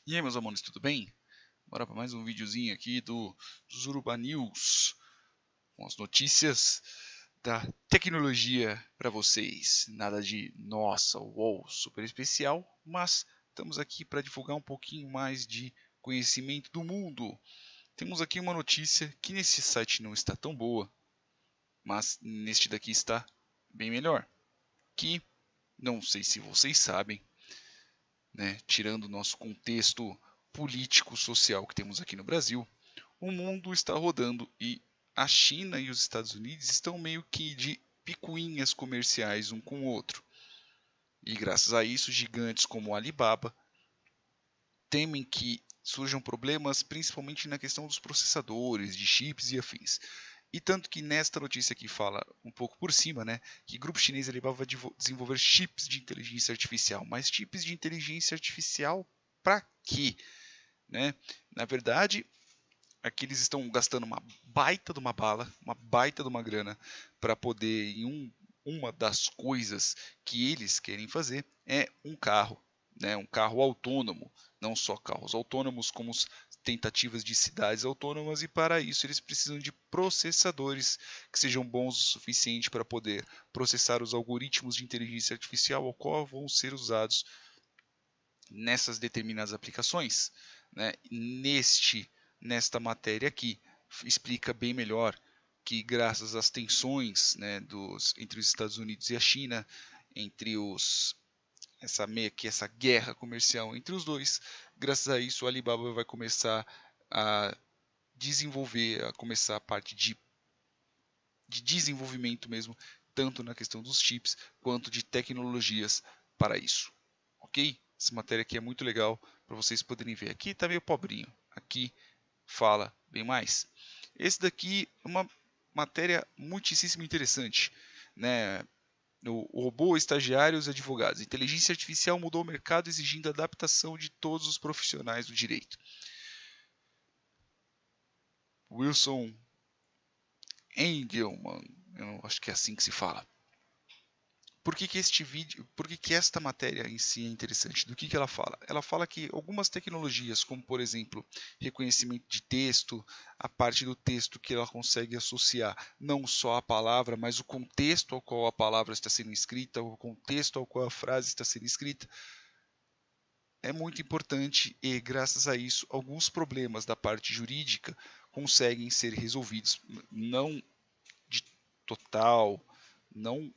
E aí, meus amores, tudo bem? Bora para mais um videozinho aqui do Zuruba News, com as notícias da tecnologia para vocês. Nada de nossa, uou, super especial, mas estamos aqui para divulgar um pouquinho mais de conhecimento do mundo. Temos aqui uma notícia que nesse site não está tão boa, mas neste daqui está bem melhor. Que não sei se vocês sabem, né, tirando o nosso contexto político-social que temos aqui no Brasil, o mundo está rodando e a China e os Estados Unidos estão meio que de picuinhas comerciais um com o outro. E graças a isso, gigantes como o Alibaba temem que surjam problemas, principalmente na questão dos processadores, de chips e afins. E tanto que nesta notícia aqui fala um pouco por cima, né, que o grupo chinês Alibaba vai desenvolver chips de inteligência artificial. Mas chips de inteligência artificial para quê? Né? Na verdade, aqui eles estão gastando uma baita de uma bala, uma baita de uma grana para poder, uma das coisas que eles querem fazer é um carro, né, um carro autônomo, não só carros autônomos, como tentativas de cidades autônomas, e para isso eles precisam de processadores que sejam bons o suficiente para poder processar os algoritmos de inteligência artificial ao qual vão ser usados nessas determinadas aplicações. Né? Nesta matéria aqui explica bem melhor que graças às tensões, né, entre os Estados Unidos e a China, entre essa guerra comercial entre os dois, graças a isso o Alibaba vai começar a começar a parte de desenvolvimento mesmo, tanto na questão dos chips quanto de tecnologias para isso. Ok? Essa matéria aqui é muito legal para vocês poderem ver. Aqui está meio pobrinho, aqui fala bem mais. Esse daqui é uma matéria muitíssimo interessante, né? O robô, estagiários e advogados. Inteligência artificial mudou o mercado exigindo adaptação de todos os profissionais do direito. Wilson Engelman, eu acho que é assim que se fala. Por que esta matéria em si é interessante? Do que ela fala? Ela fala que algumas tecnologias, como por exemplo, reconhecimento de texto, a parte do texto que ela consegue associar não só a palavra, mas o contexto ao qual a palavra está sendo escrita, o contexto ao qual a frase está sendo escrita, é muito importante e, graças a isso, alguns problemas da parte jurídica conseguem ser resolvidos, não de total, não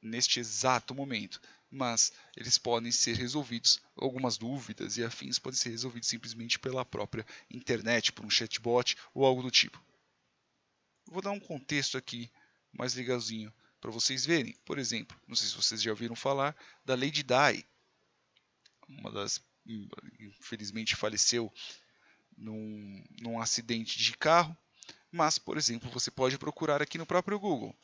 neste exato momento, mas eles podem ser resolvidos, algumas dúvidas e afins podem ser resolvidos simplesmente pela própria internet, por um chatbot ou algo do tipo. Vou dar um contexto aqui mais legalzinho para vocês verem. Por exemplo, não sei se vocês já ouviram falar da Lady Di, uma das infelizmente faleceu num acidente de carro, mas, por exemplo, você pode procurar aqui no próprio Google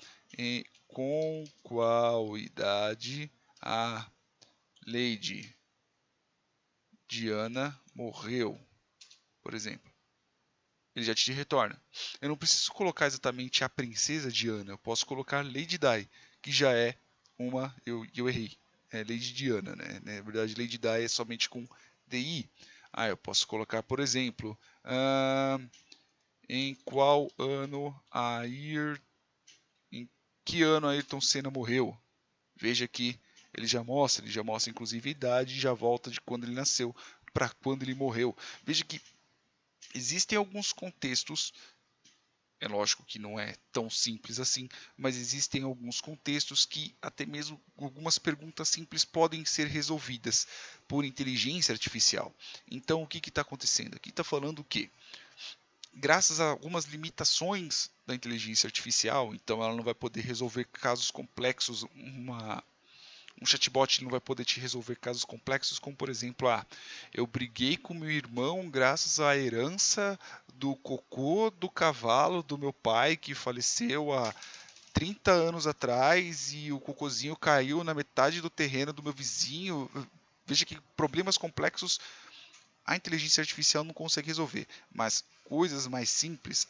com qual idade a Lady Diana morreu, por exemplo. Ele já te retorna. Eu não preciso colocar exatamente a princesa Diana, eu posso colocar Lady Di, que já é uma. Eu errei. É Lady Diana, né? Na verdade, Lady Di é somente com DI. Ah, eu posso colocar, por exemplo, em qual ano em que ano Ayrton Senna morreu? Veja que ele já mostra inclusive a idade e já volta de quando ele nasceu para quando ele morreu. Veja que existem alguns contextos, é lógico que não é tão simples assim, mas existem alguns contextos que até mesmo algumas perguntas simples podem ser resolvidas por inteligência artificial. Então o que está acontecendo? Aqui está falando que graças a algumas limitações da inteligência artificial, então ela não vai poder resolver casos complexos, um chatbot não vai poder te resolver casos complexos, como por exemplo, eu briguei com meu irmão graças à herança do cocô do cavalo do meu pai que faleceu há 30 anos atrás e o cocôzinho caiu na metade do terreno do meu vizinho. Veja que problemas complexos a inteligência artificial não consegue resolver, mas coisas mais simples,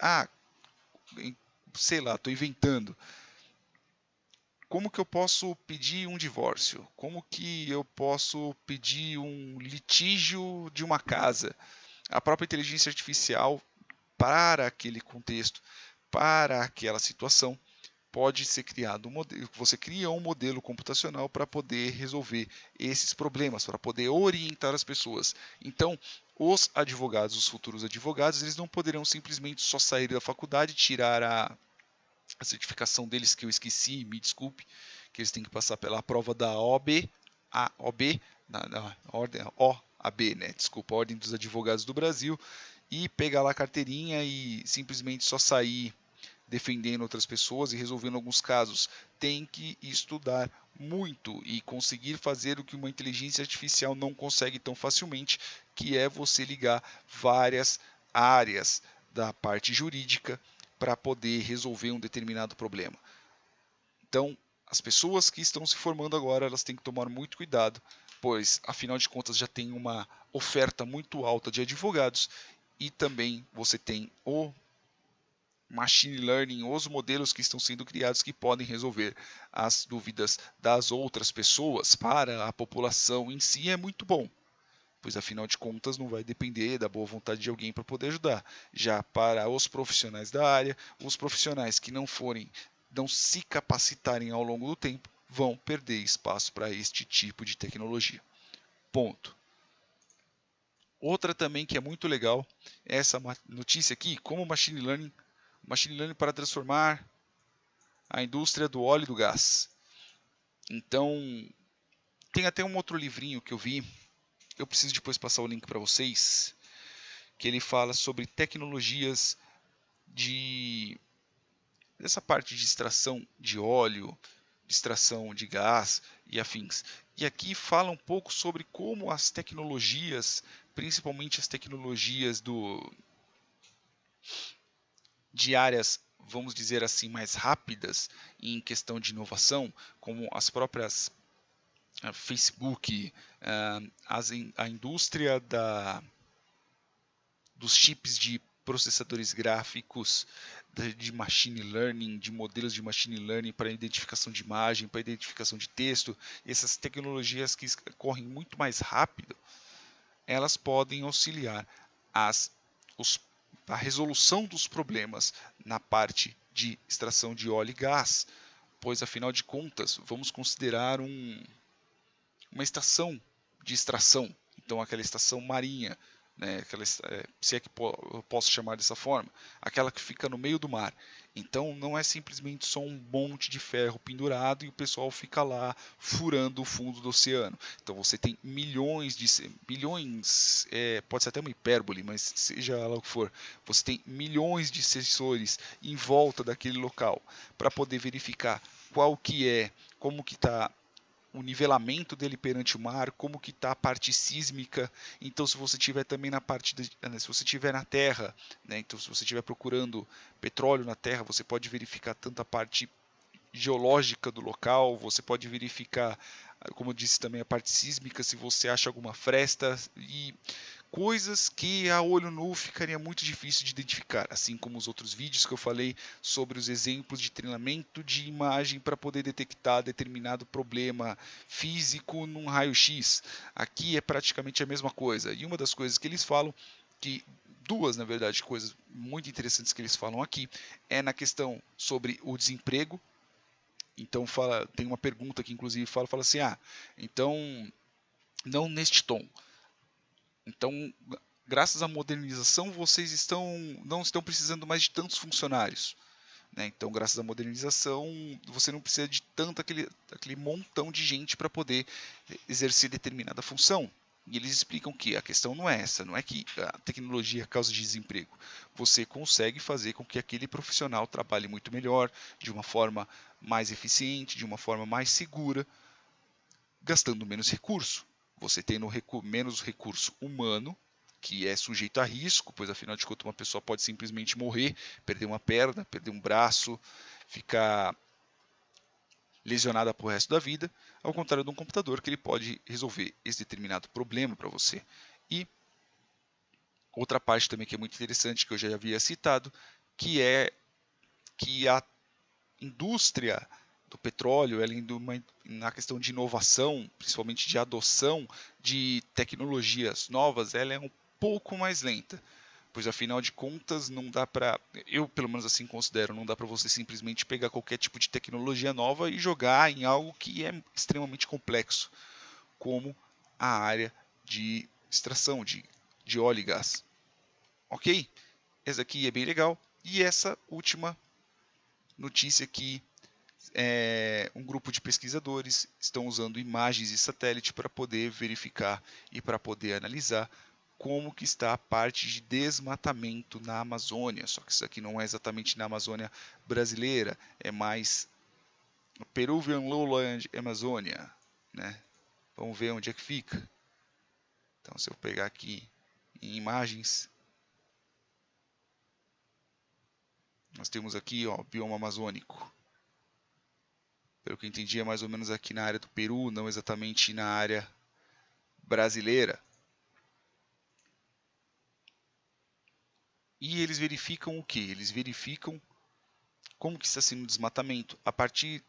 sei lá, estou inventando. como que eu posso pedir um divórcio? Como que eu posso pedir um litígio de uma casa? A própria inteligência artificial, para aquele contexto, para aquela situação, pode ser criado um modelo. Você cria um modelo computacional para poder resolver esses problemas, para poder orientar as pessoas. Então, os advogados, os futuros advogados, eles não poderão simplesmente só sair da faculdade, tirar a certificação deles, que eu esqueci, me desculpe, que eles têm que passar pela prova da OAB, na ordem, OAB, né? Desculpa, Ordem dos Advogados do Brasil, e pegar lá a carteirinha e simplesmente só sair defendendo outras pessoas e resolvendo alguns casos. Tem que estudar muito e conseguir fazer o que uma inteligência artificial não consegue tão facilmente, que é você ligar várias áreas da parte jurídica para poder resolver um determinado problema. Então, as pessoas que estão se formando agora, elas têm que tomar muito cuidado, pois, afinal de contas, já tem uma oferta muito alta de advogados e também você tem o machine learning, os modelos que estão sendo criados que podem resolver as dúvidas das outras pessoas. Para a população em si é muito bom, pois afinal de contas não vai depender da boa vontade de alguém para poder ajudar. Já para os profissionais da área, os profissionais que não se capacitarem ao longo do tempo, vão perder espaço para este tipo de tecnologia. Ponto. Outra também que é muito legal é essa notícia aqui, como machine learning para transformar a indústria do óleo e do gás. Então, tem até um outro livrinho que eu vi, eu preciso depois passar o link para vocês, que ele fala sobre tecnologias dessa parte de extração de óleo, de extração de gás e afins. E aqui fala um pouco sobre como as tecnologias, principalmente as tecnologias de áreas, vamos dizer assim, mais rápidas em questão de inovação, como as próprias Facebook, a indústria dos chips de processadores gráficos, de machine learning, de modelos de machine learning para identificação de imagem, para identificação de texto, essas tecnologias que correm muito mais rápido, elas podem auxiliar a resolução dos problemas na parte de extração de óleo e gás, pois afinal de contas vamos considerar uma estação de extração, então aquela estação marinha, né, se é que eu posso chamar dessa forma, aquela que fica no meio do mar. Então não é simplesmente só um monte de ferro pendurado e o pessoal fica lá furando o fundo do oceano. Então você tem milhões, pode ser até uma hipérbole, mas seja lá o que for, você tem milhões de sensores em volta daquele local para poder verificar como que está o nivelamento dele perante o mar, como que está a parte sísmica. Então, se você tiver também se você tiver na Terra, né, então se você estiver procurando petróleo na Terra, você pode verificar tanto a parte geológica do local, você pode verificar, como eu disse também, a parte sísmica, se você acha alguma fresta e coisas que a olho nu ficaria muito difícil de identificar, assim como os outros vídeos que eu falei sobre os exemplos de treinamento de imagem para poder detectar determinado problema físico num raio-x. Aqui é praticamente a mesma coisa. E uma das coisas que eles falam, duas, na verdade, coisas muito interessantes que eles falam aqui, é na questão sobre o desemprego. Então tem uma pergunta que inclusive fala assim, então não neste tom. Então, graças à modernização, vocês não estão precisando mais de tantos funcionários. Né? Então, graças à modernização, você não precisa de tanto aquele montão de gente para poder exercer determinada função. E eles explicam que a questão não é essa, não é que a tecnologia causa desemprego. Você consegue fazer com que aquele profissional trabalhe muito melhor, de uma forma mais eficiente, de uma forma mais segura, gastando menos recurso. Você tendo menos recurso humano, que é sujeito a risco, pois afinal de contas uma pessoa pode simplesmente morrer, perder uma perna, perder um braço, ficar lesionada para o resto da vida, ao contrário de um computador que ele pode resolver esse determinado problema para você. E outra parte também que é muito interessante, que eu já havia citado, que é que a indústria do petróleo, além na questão de inovação, principalmente de adoção de tecnologias novas, ela é um pouco mais lenta, pois afinal de contas não dá para, eu pelo menos assim considero, não dá para você simplesmente pegar qualquer tipo de tecnologia nova e jogar em algo que é extremamente complexo, como a área de extração de óleo e gás. Ok? Essa aqui é bem legal. E essa última notícia aqui, um grupo de pesquisadores estão usando imagens de satélite para poder verificar e para poder analisar como que está a parte de desmatamento na Amazônia. Só que isso aqui não é exatamente na Amazônia brasileira, é mais no Peruvian Lowland Amazônia, né? Vamos ver onde é que fica. Então, se eu pegar aqui em imagens, nós temos aqui, ó, bioma amazônico. Pelo que eu entendi, é mais ou menos aqui na área do Peru, não exatamente na área brasileira. E eles verificam o que? Eles verificam como que está sendo o desmatamento a partir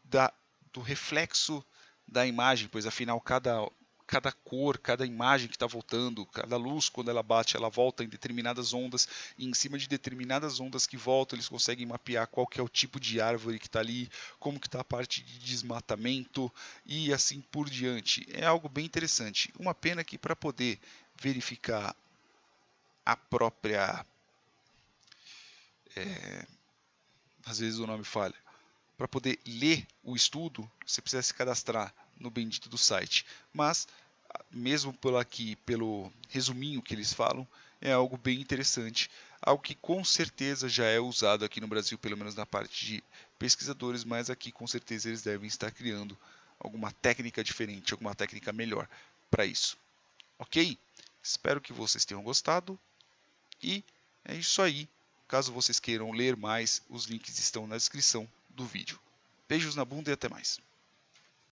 do reflexo da imagem, pois afinal cada cor, cada imagem que está voltando, cada luz quando ela bate, ela volta em determinadas ondas, e em cima de determinadas ondas que voltam, eles conseguem mapear qual que é o tipo de árvore que está ali, como que está a parte de desmatamento e assim por diante. É algo bem interessante. Uma pena que para poder verificar a própria às vezes o nome falha. Para poder ler o estudo, você precisa se cadastrar no bendito do site. Mas, mesmo pelo resuminho que eles falam, é algo bem interessante. Algo que com certeza já é usado aqui no Brasil, pelo menos na parte de pesquisadores, mas aqui com certeza eles devem estar criando alguma técnica diferente, alguma técnica melhor para isso. Ok? Espero que vocês tenham gostado e é isso aí. Caso vocês queiram ler mais, os links estão na descrição do vídeo. Beijos na bunda e até mais.